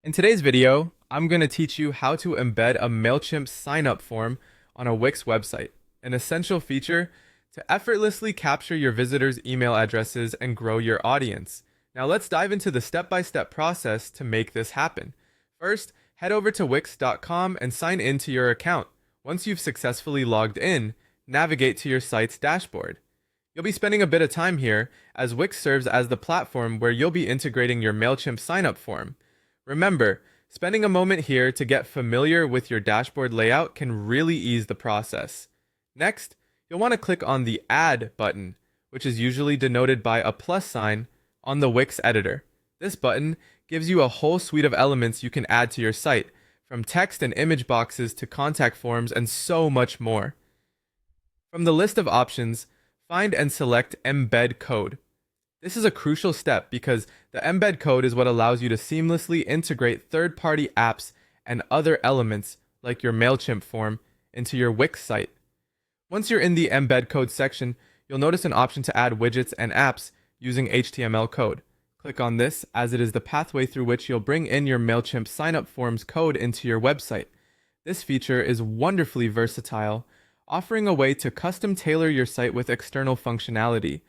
In today's video, I'm going to teach you how to embed a Mailchimp sign-up form on a Wix website, an essential feature to effortlessly capture your visitors' email addresses and grow your audience. Now let's dive into the step-by-step process to make this happen. First, head over to wix.com and sign into your account. Once you've successfully logged in, navigate to your site's dashboard. You'll be spending a bit of time here, as Wix serves as the platform where you'll be integrating your Mailchimp sign-up form. Remember, spending a moment here to get familiar with your dashboard layout can really ease the process. Next, you'll want to click on the Add button, which is usually denoted by a plus sign on the Wix editor. This button gives you a whole suite of elements you can add to your site, from text and image boxes to contact forms and so much more. From the list of options, find and select Embed Code. This is a crucial step because the embed code is what allows you to seamlessly integrate third-party apps and other elements like your Mailchimp form into your Wix site. Once you're in the embed code section, you'll notice an option to add widgets and apps using HTML code. Click on this, as it is the pathway through which you'll bring in your Mailchimp sign-up forms code into your website. This feature is wonderfully versatile, offering a way to custom tailor your site with external functionality.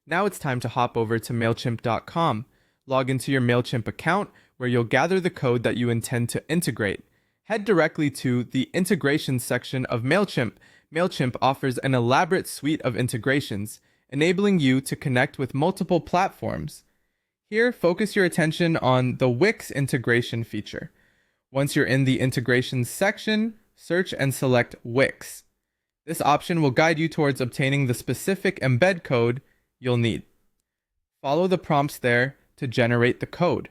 Now it's time to hop over to Mailchimp.com. Log into your Mailchimp account, where you'll gather the code that you intend to integrate. Head directly to the Integrations section of Mailchimp. Mailchimp offers an elaborate suite of integrations, enabling you to connect with multiple platforms. Here, focus your attention on the Wix integration feature. Once you're in the Integrations section, search and select Wix. This option will guide you towards obtaining the specific embed code you'll need. Follow the prompts there to generate the code.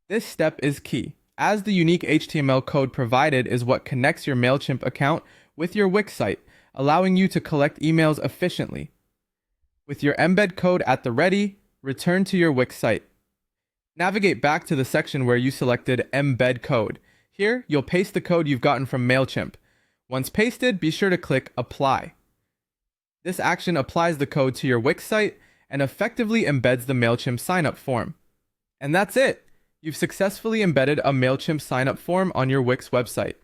This step is key, as the unique HTML code provided is what connects your Mailchimp account with your Wix site, allowing you to collect emails efficiently. With your embed code at the ready, return to your Wix site. Navigate back to the section where you selected Embed Code. Here, you'll paste the code you've gotten from Mailchimp. Once pasted, be sure to click Apply. This action applies the code to your Wix site and effectively embeds the Mailchimp sign-up form. And that's it! You've successfully embedded a Mailchimp sign-up form on your Wix website.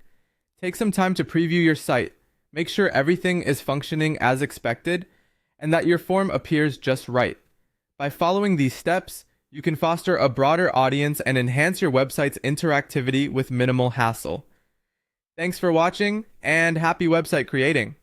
Take some time to preview your site. Make sure everything is functioning as expected and that your form appears just right. By following these steps, you can foster a broader audience and enhance your website's interactivity with minimal hassle. Thanks for watching, and happy website creating!